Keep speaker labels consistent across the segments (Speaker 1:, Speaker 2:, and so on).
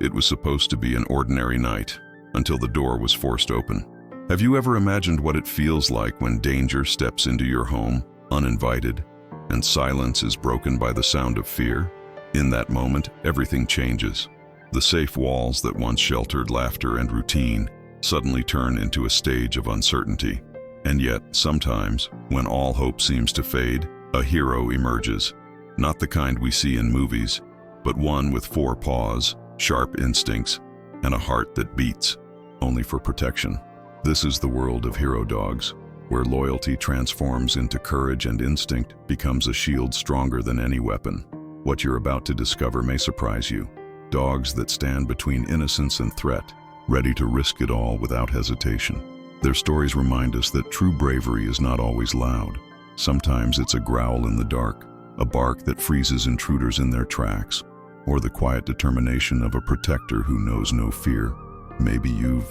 Speaker 1: it was supposed to be an ordinary night, until the door was forced open. Have you ever imagined what it feels like when danger steps into your home, uninvited, and silence is broken by the sound of fear? In that moment, everything changes. The safe walls that once sheltered laughter and routine suddenly turn into a stage of uncertainty. And yet, sometimes, when all hope seems to fade, a hero emerges. Not the kind we see in movies, but one with 4 paws, sharp instincts, and a heart that beats, only for protection. This is the world of hero dogs, where loyalty transforms into courage and instinct becomes a shield stronger than any weapon. What you're about to discover may surprise you. Dogs that stand between innocence and threat, ready to risk it all without hesitation. Their stories remind us that true bravery is not always loud. Sometimes it's a growl in the dark, a bark that freezes intruders in their tracks, or the quiet determination of a protector who knows no fear. Maybe you've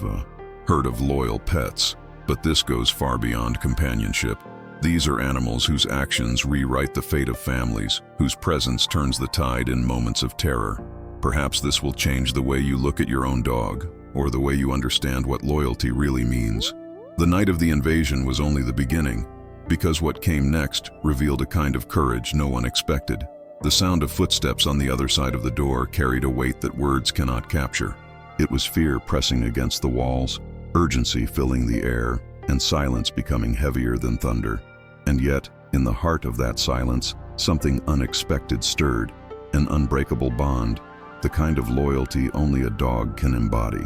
Speaker 1: heard of loyal pets, but this goes far beyond companionship. These are animals whose actions rewrite the fate of families, whose presence turns the tide in moments of terror. Perhaps this will change the way you look at your own dog, or the way you understand what loyalty really means. The night of the invasion was only the beginning, because what came next revealed a kind of courage no one expected. The sound of footsteps on the other side of the door carried a weight that words cannot capture. It was fear pressing against the walls, urgency filling the air, and silence becoming heavier than thunder. And yet, in the heart of that silence, something unexpected stirred, an unbreakable bond, the kind of loyalty only a dog can embody.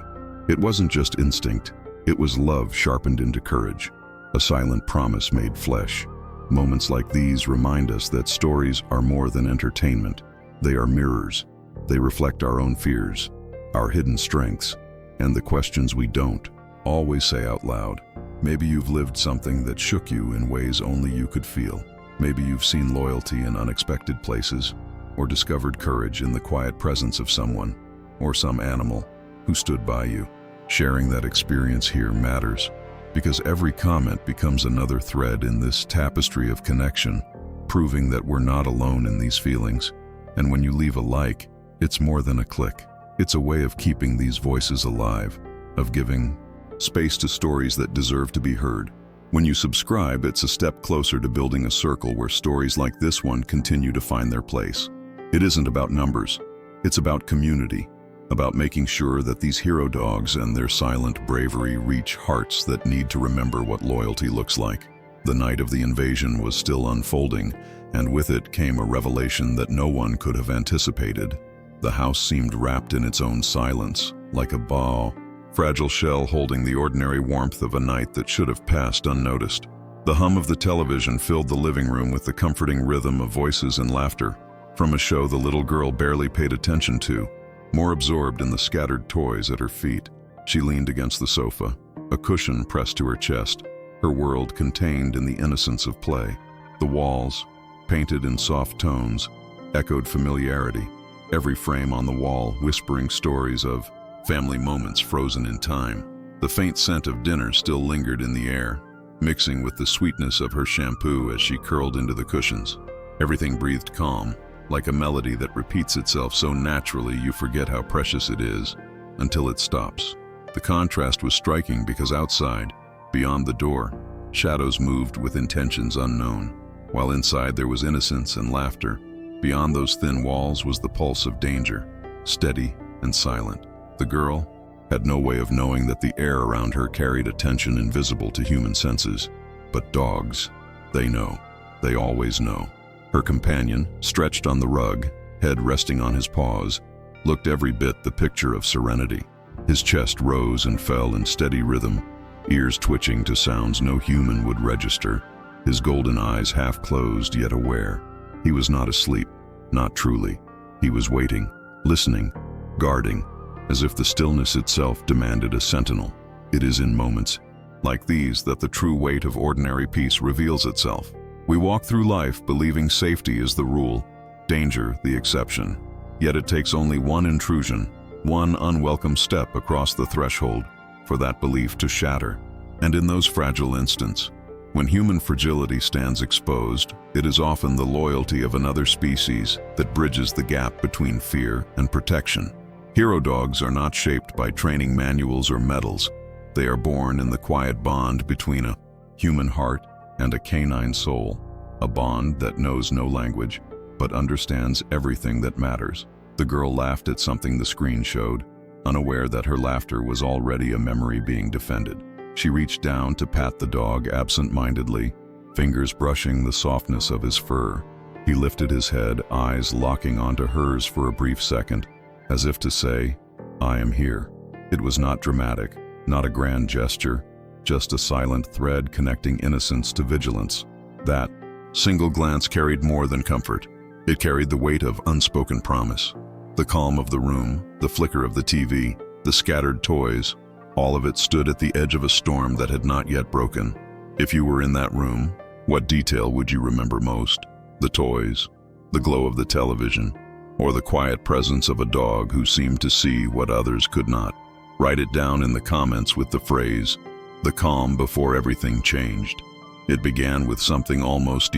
Speaker 1: It wasn't just instinct, it was love sharpened into courage, a silent promise made flesh. Moments like these remind us that stories are more than entertainment. They are mirrors. They reflect our own fears, our hidden strengths, and the questions we don't always say out loud. Maybe you've lived something that shook you in ways only you could feel. Maybe you've seen loyalty in unexpected places, or discovered courage in the quiet presence of someone, or some animal, who stood by you. Sharing that experience here matters, because every comment becomes another thread in this tapestry of connection, proving that we're not alone in these feelings. And when you leave a like, it's more than a click. It's a way of keeping these voices alive, of giving space to stories that deserve to be heard. When you subscribe, it's a step closer to building a circle where stories like this one continue to find their place. It isn't about numbers, it's about community, about making sure that these hero dogs and their silent bravery reach hearts that need to remember what loyalty looks like. The night of the invasion was still unfolding, and with it came a revelation that no one could have anticipated. The house seemed wrapped in its own silence, like a fragile shell holding the ordinary warmth of a night that should have passed unnoticed. The hum of the television filled the living room with the comforting rhythm of voices and laughter, from a show the little girl barely paid attention to. More absorbed in the scattered toys at her feet, she leaned against the sofa, a cushion pressed to her chest, her world contained in the innocence of play. The walls, painted in soft tones, echoed familiarity, every frame on the wall whispering stories of family moments frozen in time. The faint scent of dinner still lingered in the air, mixing with the sweetness of her shampoo as she curled into the cushions. Everything breathed calm, like a melody that repeats itself so naturally you forget how precious it is, until it stops. The contrast was striking because outside, beyond the door, shadows moved with intentions unknown, while inside there was innocence and laughter. Beyond those thin walls was the pulse of danger, steady and silent. The girl had no way of knowing that the air around her carried a tension invisible to human senses. But dogs, they know. They always know. Her companion, stretched on the rug, head resting on his paws, looked every bit the picture of serenity. His chest rose and fell in steady rhythm, ears twitching to sounds no human would register, his golden eyes half closed yet aware. He was not asleep, not truly. He was waiting, listening, guarding, as if the stillness itself demanded a sentinel. It is in moments like these that the true weight of ordinary peace reveals itself. We walk through life believing safety is the rule, danger the exception. Yet it takes only one intrusion, one unwelcome step across the threshold, for that belief to shatter. And in those fragile instants, when human fragility stands exposed, it is often the loyalty of another species that bridges the gap between fear and protection. Hero dogs are not shaped by training manuals or medals. They are born in the quiet bond between a human heart and a canine soul, a bond that knows no language, but understands everything that matters. The girl laughed at something the screen showed, unaware that her laughter was already a memory being defended. She reached down to pat the dog absent-mindedly, fingers brushing the softness of his fur. He lifted his head, eyes locking onto hers for a brief second, as if to say, "I am here." It was not dramatic, not a grand gesture, just a silent thread connecting innocence to vigilance. That single glance carried more than comfort. It carried the weight of unspoken promise. The calm of the room, the flicker of the TV, the scattered toys, all of it stood at the edge of a storm that had not yet broken. If you were in that room, what detail would you remember most? The toys, the glow of the television, or the quiet presence of a dog who seemed to see what others could not? Write it down in the comments with the phrase, "The calm before everything changed." It began with something almost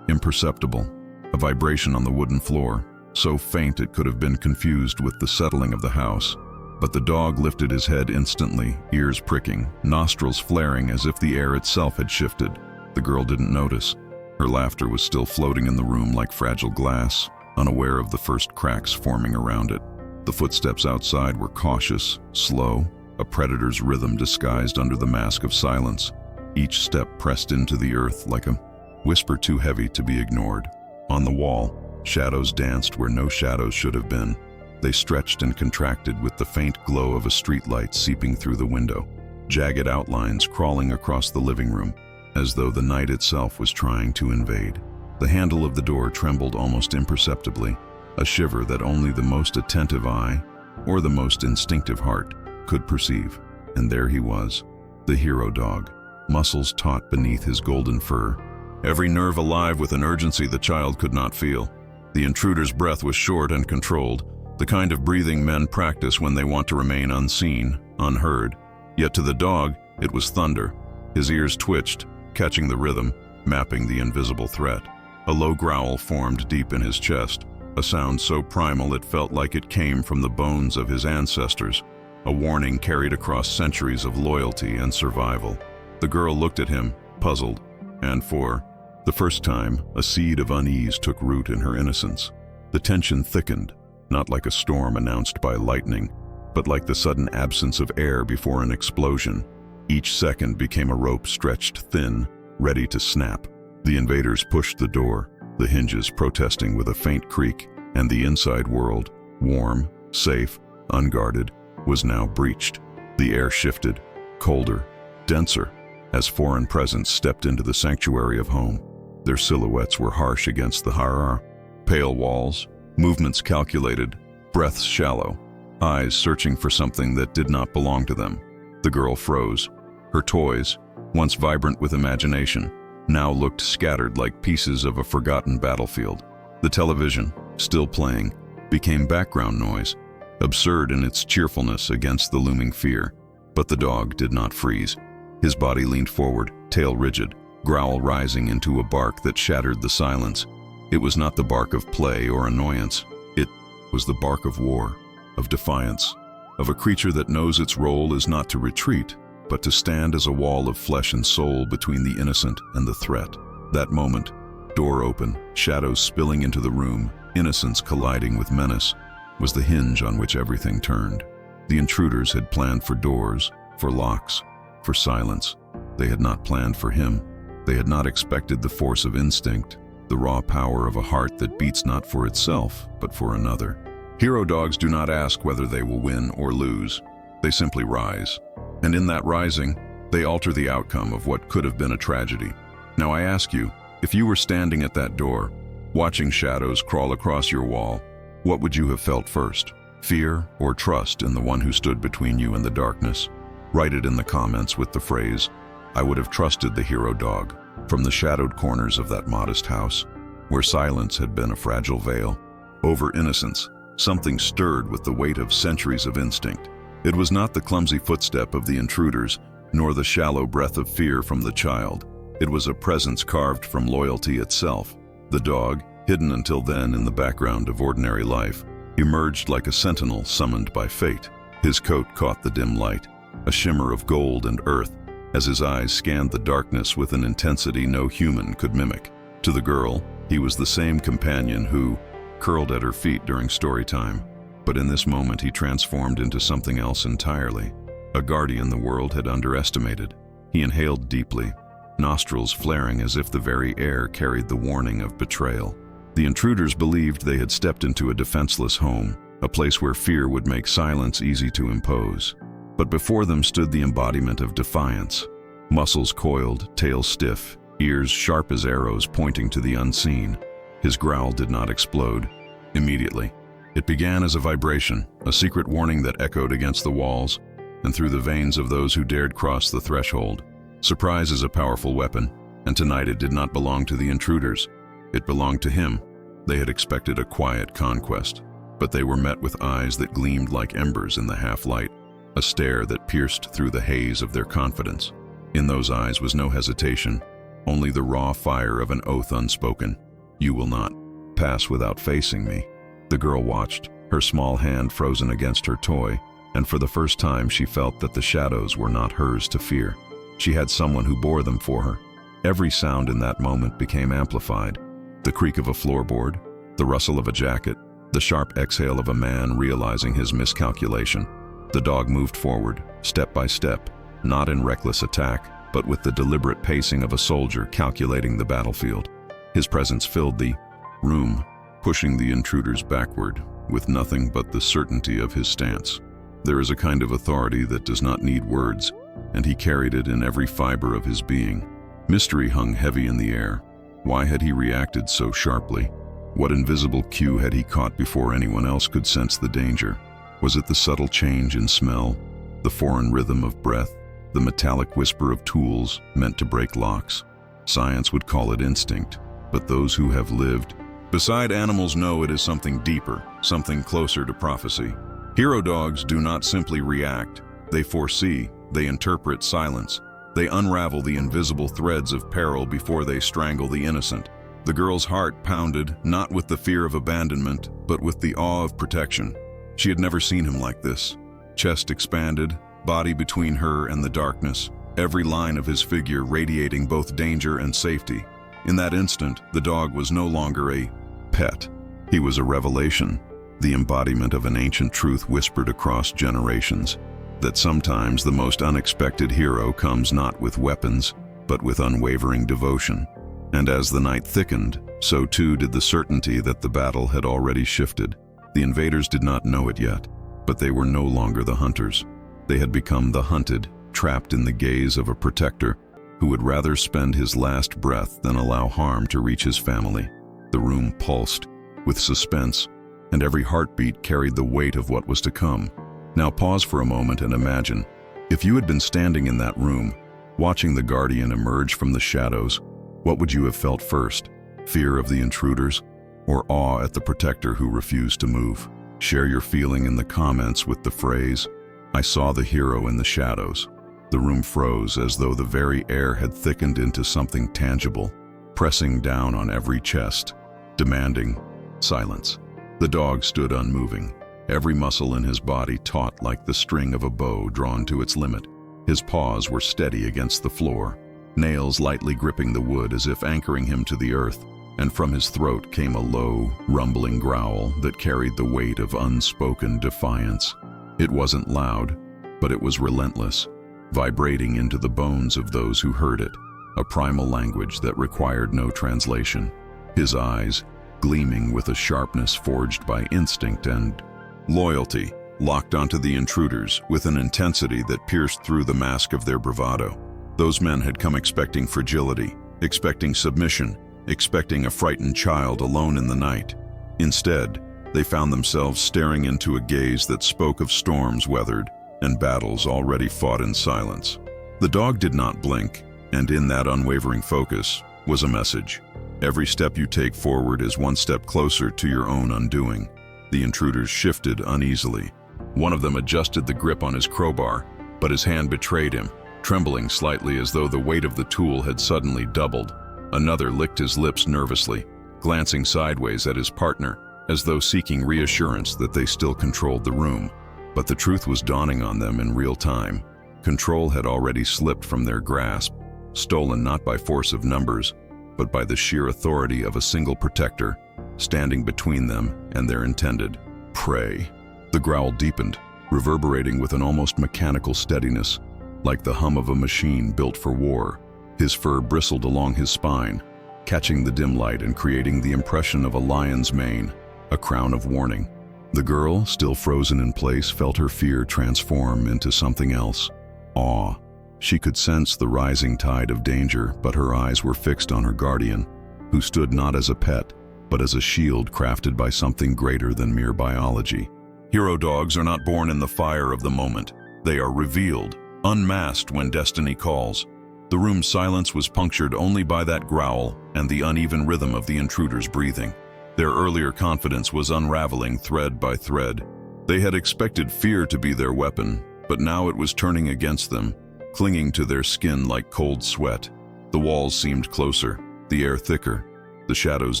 Speaker 1: imperceptible, a vibration on the wooden floor, so faint it could have been confused with the settling of the house. But the dog lifted his head instantly, ears pricking, nostrils flaring as if the air itself had shifted. The girl didn't notice. Her laughter was still floating in the room like fragile glass, unaware of the first cracks forming around it. The footsteps outside were cautious, slow, a predator's rhythm disguised under the mask of silence. Each step pressed into the earth like a whisper too heavy to be ignored. On the wall, shadows danced where no shadows should have been. They stretched and contracted with the faint glow of a streetlight seeping through the window. Jagged outlines crawling across the living room, as though the night itself was trying to invade. The handle of the door trembled almost imperceptibly, a shiver that only the most attentive eye, or the most instinctive heart, could perceive. And there he was, the hero dog, muscles taut beneath his golden fur, every nerve alive with an urgency the child could not feel. The intruder's breath was short and controlled, the kind of breathing men practice when they want to remain unseen, unheard. Yet to the dog, it was thunder. His ears twitched, catching the rhythm, mapping the invisible threat. A low growl formed deep in his chest, a sound so primal it felt like it came from the bones of his ancestors, a warning carried across centuries of loyalty and survival. The girl looked at him, puzzled, and for the first time, a seed of unease took root in her innocence. The tension thickened, not like a storm announced by lightning, but like the sudden absence of air before an explosion. Each second became a rope stretched thin, ready to snap. The invaders pushed the door, the hinges protesting with a faint creak, and the inside world, warm, safe, unguarded, was now breached. The air shifted, colder, denser, as foreign presence stepped into the sanctuary of home. Their silhouettes were harsh against the horror. Pale walls, movements calculated, breaths shallow, eyes searching for something that did not belong to them. The girl froze. Her toys, once vibrant with imagination, now looked scattered like pieces of a forgotten battlefield. The television, still playing, became background noise, absurd in its cheerfulness against the looming fear. But the dog did not freeze. His body leaned forward, tail rigid, growl rising into a bark that shattered the silence. It was not the bark of play or annoyance. It was the bark of war, of defiance, of a creature that knows its role is not to retreat, but to stand as a wall of flesh and soul between the innocent and the threat. That moment, door open, shadows spilling into the room, innocence colliding with menace, was the hinge on which everything turned. The intruders had planned for doors, for locks, for silence. They had not planned for him. They had not expected the force of instinct, the raw power of a heart that beats not for itself, but for another. Hero dogs do not ask whether they will win or lose. They simply rise. And in that rising, they alter the outcome of what could have been a tragedy. Now I ask you, if you were standing at that door, watching shadows crawl across your wall, what would you have felt first? Fear or trust in the one who stood between you and the darkness? Write it in the comments with the phrase, "I would have trusted the hero dog," from the shadowed corners of that modest house, where silence had been a fragile veil. Over innocence, something stirred with the weight of centuries of instinct. It was not the clumsy footstep of the intruders, nor the shallow breath of fear from the child. It was a presence carved from loyalty itself. The dog, hidden until then in the background of ordinary life, emerged like a sentinel summoned by fate. His coat caught the dim light, a shimmer of gold and earth, as his eyes scanned the darkness with an intensity no human could mimic. To the girl, he was the same companion who curled at her feet during story time. But in this moment he transformed into something else entirely, a guardian the world had underestimated. He inhaled deeply, nostrils flaring as if the very air carried the warning of betrayal. The intruders believed they had stepped into a defenseless home, a place where fear would make silence easy to impose. But before them stood the embodiment of defiance, muscles coiled, tail stiff, ears sharp as arrows pointing to the unseen. His growl did not explode immediately. It began as a vibration, a secret warning that echoed against the walls and through the veins of those who dared cross the threshold. Surprise is a powerful weapon, and tonight it did not belong to the intruders. It belonged to him. They had expected a quiet conquest, but they were met with eyes that gleamed like embers in the half-light, a stare that pierced through the haze of their confidence. In those eyes was no hesitation, only the raw fire of an oath unspoken. "You will not pass without facing me." The girl watched, her small hand frozen against her toy, and for the first time she felt that the shadows were not hers to fear. She had someone who bore them for her. Every sound in that moment became amplified. The creak of a floorboard, the rustle of a jacket, the sharp exhale of a man realizing his miscalculation. The dog moved forward, step by step, not in reckless attack, but with the deliberate pacing of a soldier calculating the battlefield. His presence filled the room, pushing the intruders backward, with nothing but the certainty of his stance. There is a kind of authority that does not need words, and he carried it in every fiber of his being. Mystery hung heavy in the air. Why had he reacted so sharply? What invisible cue had he caught before anyone else could sense the danger? Was it the subtle change in smell, the foreign rhythm of breath, the metallic whisper of tools meant to break locks? Science would call it instinct, but those who have lived beside animals know it is something deeper, something closer to prophecy. Hero dogs do not simply react. They foresee, they interpret silence. They unravel the invisible threads of peril before they strangle the innocent. The girl's heart pounded, not with the fear of abandonment, but with the awe of protection. She had never seen him like this. Chest expanded, body between her and the darkness, every line of his figure radiating both danger and safety. In that instant, the dog was no longer a pet. He was a revelation, the embodiment of an ancient truth whispered across generations, that sometimes the most unexpected hero comes not with weapons, but with unwavering devotion. And as the night thickened, so too did the certainty that the battle had already shifted. The invaders did not know it yet, but they were no longer the hunters. They had become the hunted, trapped in the gaze of a protector who would rather spend his last breath than allow harm to reach his family. The room pulsed with suspense, and every heartbeat carried the weight of what was to come. Now pause for a moment and imagine, if you had been standing in that room, watching the guardian emerge from the shadows, what would you have felt first? Fear of the intruders, or awe at the protector who refused to move? Share your feeling in the comments with the phrase, "I saw the hero in the shadows." The room froze as though the very air had thickened into something tangible, pressing down on every chest, demanding silence. The dog stood unmoving, every muscle in his body taut like the string of a bow drawn to its limit. His paws were steady against the floor, nails lightly gripping the wood as if anchoring him to the earth, and from his throat came a low, rumbling growl that carried the weight of unspoken defiance. It wasn't loud, but it was relentless, vibrating into the bones of those who heard it, a primal language that required no translation. His eyes, gleaming with a sharpness forged by instinct and loyalty, locked onto the intruders with an intensity that pierced through the mask of their bravado. Those men had come expecting fragility, expecting submission, expecting a frightened child alone in the night. Instead, they found themselves staring into a gaze that spoke of storms weathered and battles already fought in silence. The dog did not blink, and in that unwavering focus was a message. Every step you take forward is one step closer to your own undoing. The intruders shifted uneasily. One of them adjusted the grip on his crowbar, but his hand betrayed him, trembling slightly as though the weight of the tool had suddenly doubled. Another licked his lips nervously, glancing sideways at his partner, as though seeking reassurance that they still controlled the room. But the truth was dawning on them in real time. Control had already slipped from their grasp, stolen not by force of numbers, but by the sheer authority of a single protector, standing between them and their intended prey. The growl deepened, reverberating with an almost mechanical steadiness, like the hum of a machine built for war. His fur bristled along his spine, catching the dim light and creating the impression of a lion's mane, a crown of warning. The girl, still frozen in place, felt her fear transform into something else: awe. She could sense the rising tide of danger, but her eyes were fixed on her guardian, who stood not as a pet, but as a shield crafted by something greater than mere biology. Hero dogs are not born in the fire of the moment. They are revealed, unmasked when destiny calls. The room's silence was punctured only by that growl and the uneven rhythm of the intruder's breathing. Their earlier confidence was unraveling thread by thread. They had expected fear to be their weapon, but now it was turning against them, clinging to their skin like cold sweat. The walls seemed closer, the air thicker, the shadows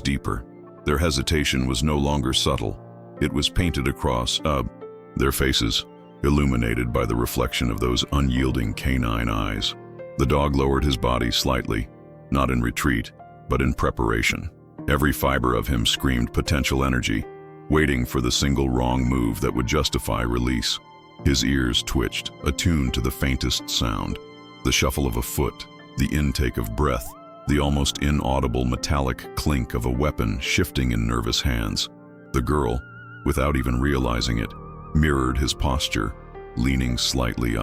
Speaker 1: deeper. Their hesitation was no longer subtle. It was painted across their faces, illuminated by the reflection of those unyielding canine eyes. The dog lowered his body slightly, not in retreat, but in preparation. Every fiber of him screamed potential energy, waiting for the single wrong move that would justify release. His ears twitched, attuned to the faintest sound, the shuffle of a foot, the intake of breath, the almost inaudible metallic clink of a weapon shifting in nervous hands. The girl, without even realizing it, mirrored his posture, leaning slightly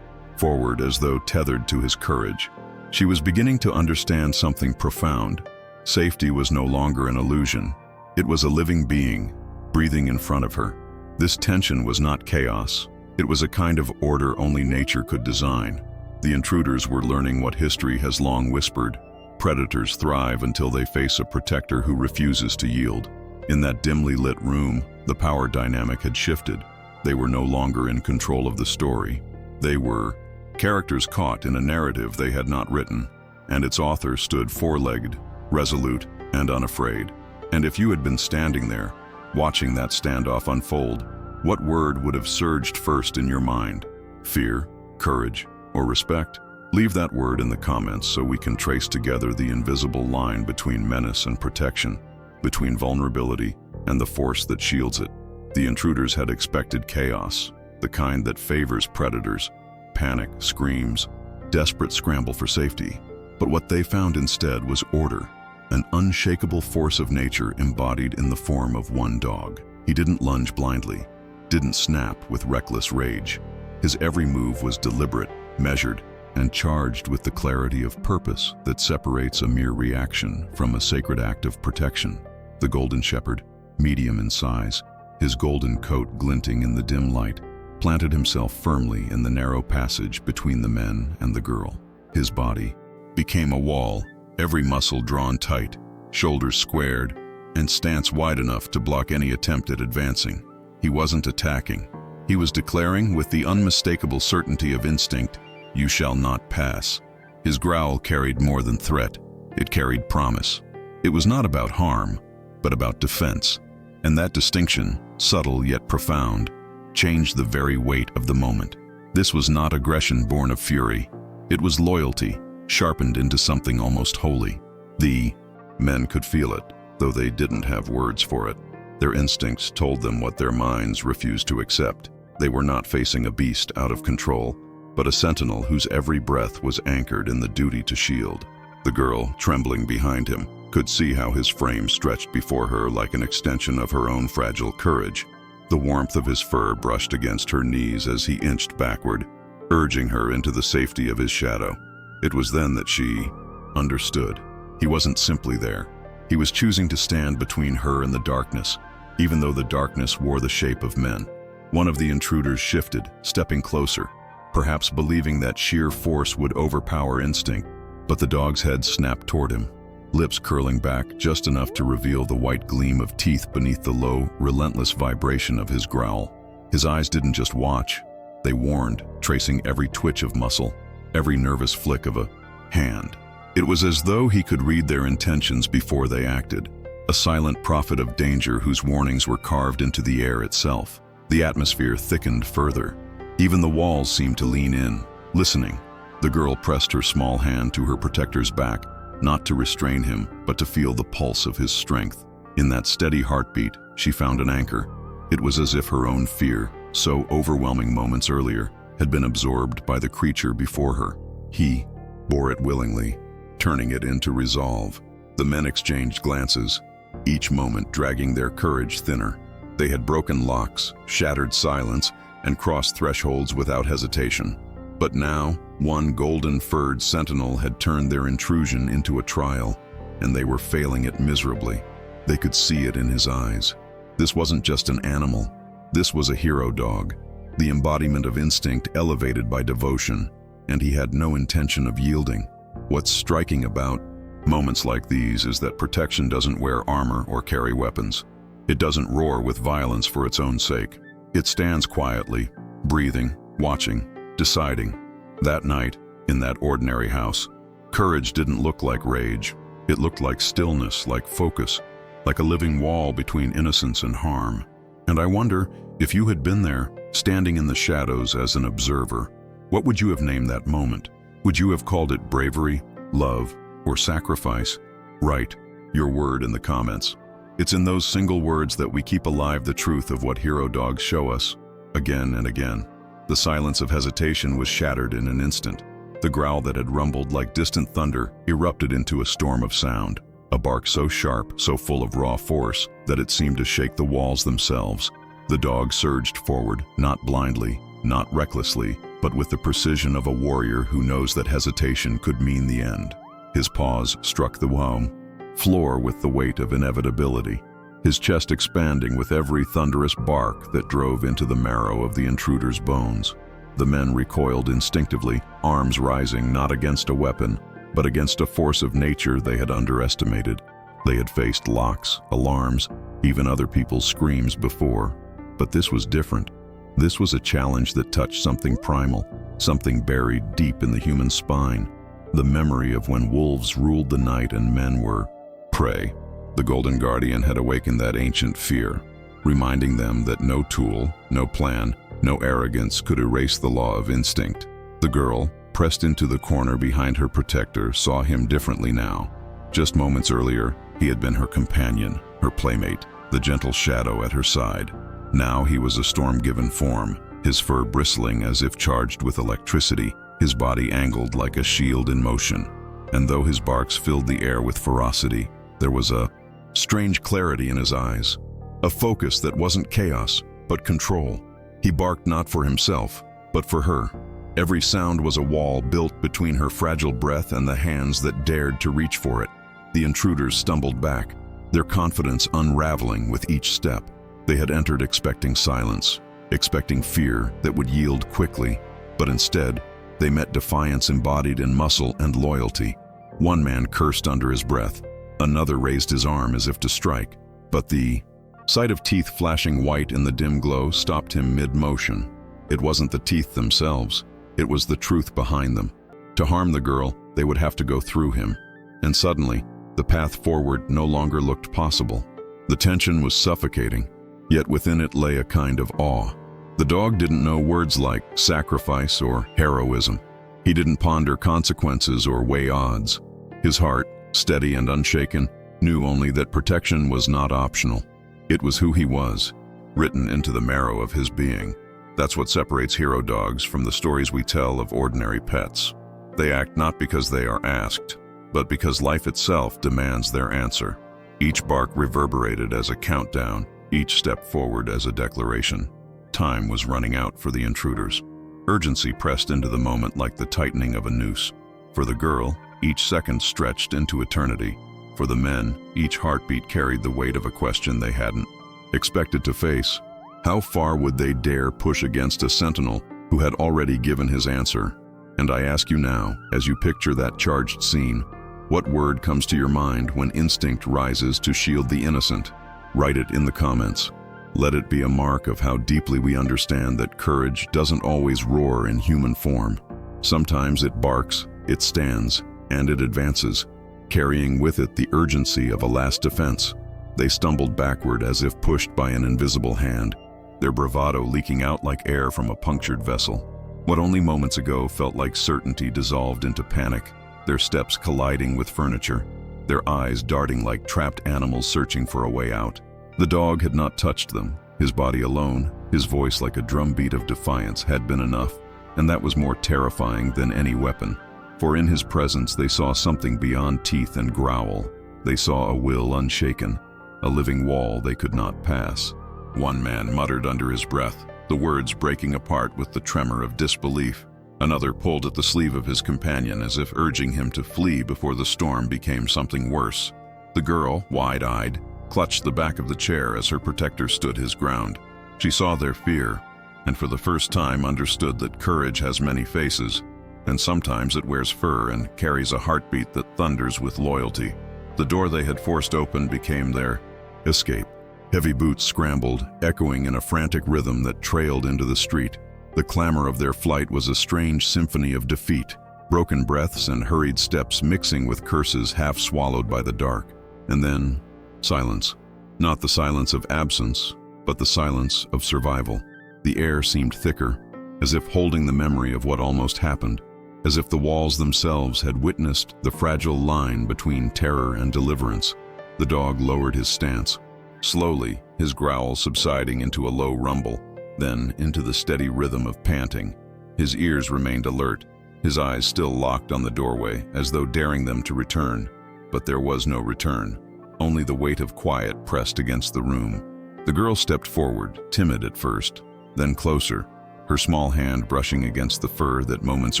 Speaker 1: forward as though tethered to his courage. She was beginning to understand something profound. Safety was no longer an illusion. It was a living being, breathing in front of her. This tension was not chaos. It was a kind of order only nature could design. The intruders were learning what history has long whispered: predators thrive until they face a protector who refuses to yield. In that dimly lit room, the power dynamic had shifted. They were no longer in control of the story. They were characters caught in a narrative they had not written, and its author stood four-legged, resolute, and unafraid. And if you had been standing there, watching that standoff unfold, what word would have surged first in your mind? Fear, courage, or respect? Leave that word in the comments so we can trace together the invisible line between menace and protection, between vulnerability and the force that shields it. The intruders had expected chaos, the kind that favors predators: panic, screams, desperate scramble for safety. But what they found instead was order, an unshakable force of nature embodied in the form of one dog. He didn't lunge blindly, didn't snap with reckless rage. His every move was deliberate, measured, and charged with the clarity of purpose that separates a mere reaction from a sacred act of protection. The golden shepherd, medium in size, his golden coat glinting in the dim light, planted himself firmly in the narrow passage between the men and the girl. His body became a wall, every muscle drawn tight, shoulders squared, and stance wide enough to block any attempt at advancing. He wasn't attacking. He was declaring, with the unmistakable certainty of instinct, "You shall not pass." His growl carried more than threat. It carried promise. It was not about harm, but about defense. And that distinction, subtle yet profound, changed the very weight of the moment. This was not aggression born of fury. It was loyalty, sharpened into something almost holy. The men could feel it, though they didn't have words for it. Their instincts told them what their minds refused to accept. They were not facing a beast out of control, but a sentinel whose every breath was anchored in the duty to shield. The girl, trembling behind him, could see how his frame stretched before her like an extension of her own fragile courage. The warmth of his fur brushed against her knees as he inched backward, urging her into the safety of his shadow. It was then that she understood. He wasn't simply there. He was choosing to stand between her and the darkness, even though the darkness wore the shape of men. One of the intruders shifted, stepping closer, perhaps believing that sheer force would overpower instinct, but the dog's head snapped toward him, lips curling back just enough to reveal the white gleam of teeth beneath the low, relentless vibration of his growl. His eyes didn't just watch, they warned, tracing every twitch of muscle, every nervous flick of a hand. It was as though he could read their intentions before they acted. a silent prophet of danger whose warnings were carved into the air itself. The atmosphere thickened further. Even the walls seemed to lean in, listening. The girl pressed her small hand to her protector's back, not to restrain him, but to feel the pulse of his strength. In that steady heartbeat, she found an anchor. It was as if her own fear, so overwhelming moments earlier, had been absorbed by the creature before her. He bore it willingly, turning it into resolve. The men exchanged glances, each moment dragging their courage thinner. They had broken locks, shattered silence, and crossed thresholds without hesitation. But now, one golden-furred sentinel had turned their intrusion into a trial, and they were failing it miserably. They could see it in his eyes. This wasn't just an animal. This was a hero dog, the embodiment of instinct elevated by devotion, and he had no intention of yielding. What's striking about moments like these is that protection doesn't wear armor or carry weapons. It doesn't roar with violence for its own sake. It stands quietly, breathing, watching, deciding. That night, in that ordinary house, courage didn't look like rage. It looked like stillness, like focus, like a living wall between innocence and harm. And I wonder, if you had been there, standing in the shadows as an observer, what would you have named that moment? Would you have called it bravery, love, or sacrifice? Write your word in the comments. It's in those single words that we keep alive the truth of what hero dogs show us, again and again. The silence of hesitation was shattered in an instant. The growl that had rumbled like distant thunder erupted into a storm of sound, a bark so sharp, so full of raw force, that it seemed to shake the walls themselves. The dog surged forward, not blindly, not recklessly, but with the precision of a warrior who knows that hesitation could mean the end. His paws struck the floor with the weight of inevitability, his chest expanding with every thunderous bark that drove into the marrow of the intruder's bones. The men recoiled instinctively, arms rising not against a weapon, but against a force of nature they had underestimated. They had faced locks, alarms, even other people's screams before. But this was different. This was a challenge that touched something primal, something buried deep in the human spine. The memory of when wolves ruled the night and men were prey. The Golden Guardian had awakened that ancient fear, reminding them that no tool, no plan, no arrogance could erase the law of instinct. The girl, pressed into the corner behind her protector, saw him differently now. Just moments earlier, he had been her companion, her playmate, the gentle shadow at her side. Now he was a storm-given form, his fur bristling as if charged with electricity, his body angled like a shield in motion. And though his barks filled the air with ferocity, there was a strange clarity in his eyes, a focus that wasn't chaos, but control. He barked not for himself, but for her. Every sound was a wall built between her fragile breath and the hands that dared to reach for it. The intruders stumbled back, their confidence unraveling with each step. They had entered expecting silence, expecting fear that would yield quickly, but instead, they met defiance embodied in muscle and loyalty. One man cursed under his breath, another raised his arm as if to strike, but the sight of teeth flashing white in the dim glow stopped him mid-motion. It wasn't the teeth themselves, it was the truth behind them. To harm the girl, they would have to go through him. And suddenly, the path forward no longer looked possible. The tension was suffocating, yet within it lay a kind of awe. The dog didn't know words like sacrifice or heroism. He didn't ponder consequences or weigh odds. His heart, steady and unshaken, knew only that protection was not optional. It was who he was, written into the marrow of his being. That's what separates hero dogs from the stories we tell of ordinary pets. They act not because they are asked, but because life itself demands their answer. Each bark reverberated as a countdown, each step forward as a declaration. Time was running out for the intruders. Urgency pressed into the moment like the tightening of a noose. For the girl, each second stretched into eternity. For the men, each heartbeat carried the weight of a question they hadn't expected to face. How far would they dare push against a sentinel who had already given his answer? And I ask you now, as you picture that charged scene, what word comes to your mind when instinct rises to shield the innocent? Write it in the comments. Let it be a mark of how deeply we understand that courage doesn't always roar in human form. Sometimes it barks, it stands, and it advances, carrying with it the urgency of a last defense. They stumbled backward as if pushed by an invisible hand, their bravado leaking out like air from a punctured vessel. What only moments ago felt like certainty dissolved into panic, their steps colliding with furniture, their eyes darting like trapped animals searching for a way out. The dog had not touched them. His body alone, his voice like a drumbeat of defiance, had been enough, and that was more terrifying than any weapon. For in his presence they saw something beyond teeth and growl. They saw a will unshaken, a living wall they could not pass. One man muttered under his breath, the words breaking apart with the tremor of disbelief. Another pulled at the sleeve of his companion as if urging him to flee before the storm became something worse. The girl, wide-eyed, clutched the back of the chair as her protector stood his ground. She saw their fear, and for the first time understood that courage has many faces, and sometimes it wears fur and carries a heartbeat that thunders with loyalty. The door they had forced open became their escape. Heavy boots scrambled, echoing in a frantic rhythm that trailed into the street. The clamor of their flight was a strange symphony of defeat, broken breaths and hurried steps mixing with curses half swallowed by the dark. And then, silence. Not the silence of absence, but the silence of survival. The air seemed thicker, as if holding the memory of what almost happened, as if the walls themselves had witnessed the fragile line between terror and deliverance. The dog lowered his stance, slowly, his growl subsiding into a low rumble, then into the steady rhythm of panting. His ears remained alert, his eyes still locked on the doorway, as though daring them to return. But there was no return. Only the weight of quiet pressed against the room. The girl stepped forward, timid at first, then closer, her small hand brushing against the fur that moments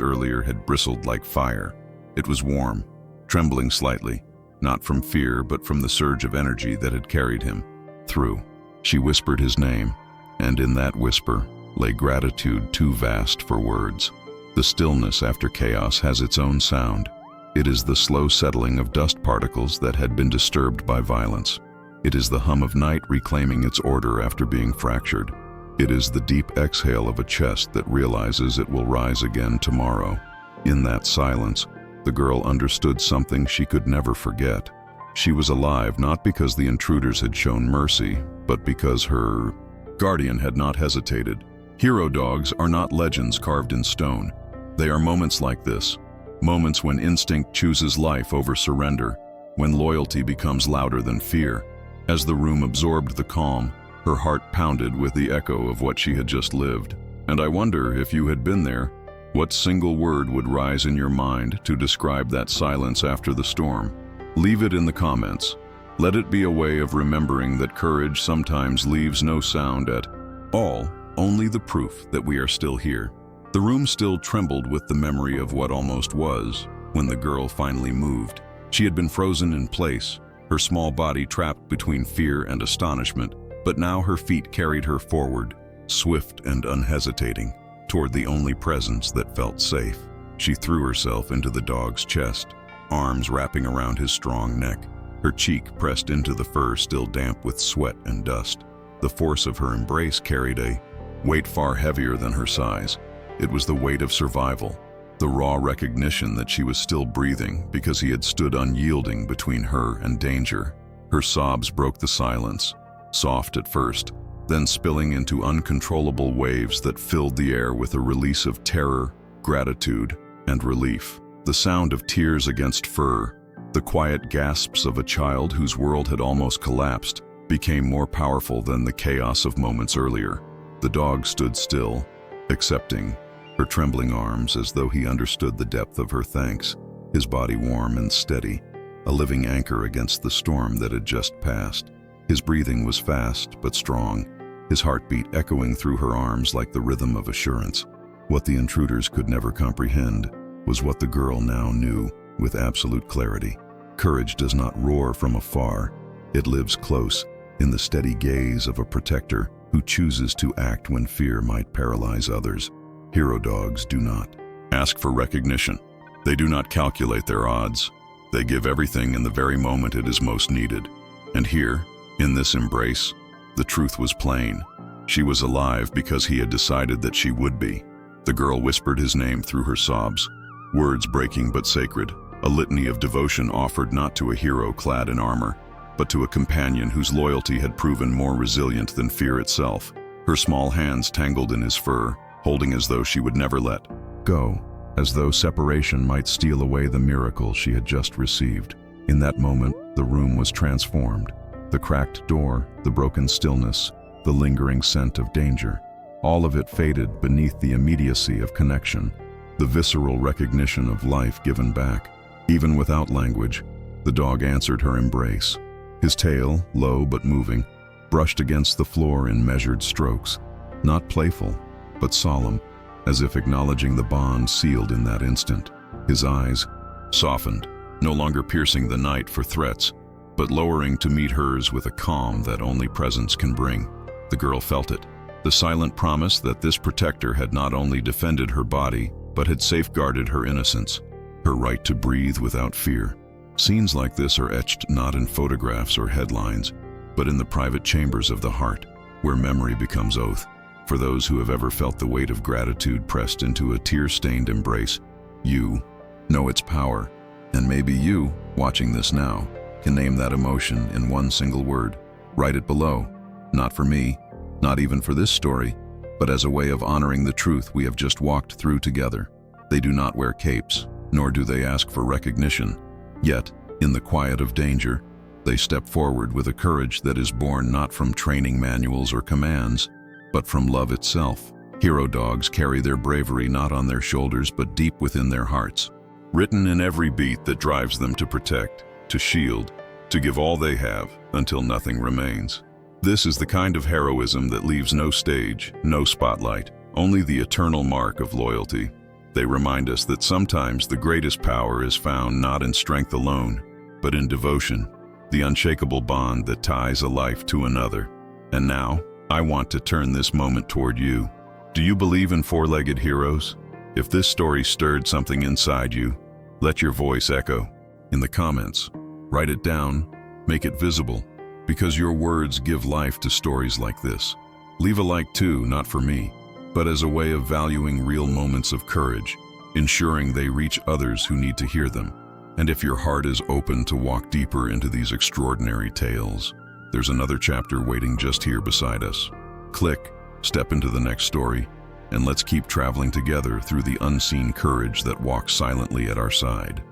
Speaker 1: earlier had bristled like fire. It was warm, trembling slightly, not from fear but from the surge of energy that had carried him through. She whispered his name, and in that whisper lay gratitude too vast for words. The stillness after chaos has its own sound. It is the slow settling of dust particles that had been disturbed by violence. It is the hum of night reclaiming its order after being fractured. It is the deep exhale of a chest that realizes it will rise again tomorrow. In that silence, the girl understood something she could never forget. She was alive not because the intruders had shown mercy, but because her guardian had not hesitated. Hero dogs are not legends carved in stone. They are moments like this, moments when instinct chooses life over surrender, when loyalty becomes louder than fear. As the room absorbed the calm, her heart pounded with the echo of what she had just lived. And I wonder, if you had been there, what single word would rise in your mind to describe that silence after the storm? Leave it in the comments. Let it be a way of remembering that courage sometimes leaves no sound at all, only the proof that we are still here. The room still trembled with the memory of what almost was, when the girl finally moved. She had been frozen in place, her small body trapped between fear and astonishment, but now her feet carried her forward, swift and unhesitating, toward the only presence that felt safe. She threw herself into the dog's chest, arms wrapping around his strong neck, her cheek pressed into the fur still damp with sweat and dust. The force of her embrace carried a weight far heavier than her size. It was the weight of survival, the raw recognition that she was still breathing because he had stood unyielding between her and danger. Her sobs broke the silence, soft at first, then spilling into uncontrollable waves that filled the air with a release of terror, gratitude, and relief. The sound of tears against fur, the quiet gasps of a child whose world had almost collapsed, became more powerful than the chaos of moments earlier. The dog stood still, accepting, her trembling arms as though he understood the depth of her thanks, his body warm and steady, a living anchor against the storm that had just passed. His breathing was fast but strong, his heartbeat echoing through her arms like the rhythm of assurance. What the intruders could never comprehend was what the girl now knew with absolute clarity. Courage does not roar from afar. It lives close, in the steady gaze of a protector who chooses to act when fear might paralyze others. Hero dogs do not ask for recognition. They do not calculate their odds. They give everything in the very moment it is most needed. And here, in this embrace, the truth was plain. She was alive because he had decided that she would be. The girl whispered his name through her sobs, words breaking but sacred, a litany of devotion offered not to a hero clad in armor, but to a companion whose loyalty had proven more resilient than fear itself. Her small hands tangled in his fur, holding as though she would never let go, as though separation might steal away the miracle she had just received. In that moment, the room was transformed. The cracked door, the broken stillness, the lingering scent of danger. All of it faded beneath the immediacy of connection, the visceral recognition of life given back. Even without language, the dog answered her embrace. His tail, low but moving, brushed against the floor in measured strokes, not playful, but solemn, as if acknowledging the bond sealed in that instant. His eyes softened, no longer piercing the night for threats, but lowering to meet hers with a calm that only presence can bring. The girl felt it, the silent promise that this protector had not only defended her body, but had safeguarded her innocence, her right to breathe without fear. Scenes like this are etched not in photographs or headlines, but in the private chambers of the heart, where memory becomes oath. For those who have ever felt the weight of gratitude pressed into a tear-stained embrace, you know its power. And maybe you, watching this now, can name that emotion in one single word. Write it below. Not for me, not even for this story, but as a way of honoring the truth we have just walked through together. They do not wear capes, nor do they ask for recognition. Yet, in the quiet of danger, they step forward with a courage that is born not from training manuals or commands, but from love itself. Hero dogs carry their bravery not on their shoulders but deep within their hearts, written in every beat that drives them to protect, to shield, to give all they have until nothing remains. This is the kind of heroism that leaves no stage, no spotlight, only the eternal mark of loyalty. They remind us that sometimes the greatest power is found not in strength alone, but in devotion, the unshakable bond that ties a life to another. And now, I want to turn this moment toward you. Do you believe in four-legged heroes? If this story stirred something inside you, let your voice echo in the comments. Write it down, make it visible, because your words give life to stories like this. Leave a like too, not for me, but as a way of valuing real moments of courage, ensuring they reach others who need to hear them. And if your heart is open to walk deeper into these extraordinary tales, there's another chapter waiting just here beside us. Click, step into the next story, and let's keep traveling together through the unseen courage that walks silently at our side.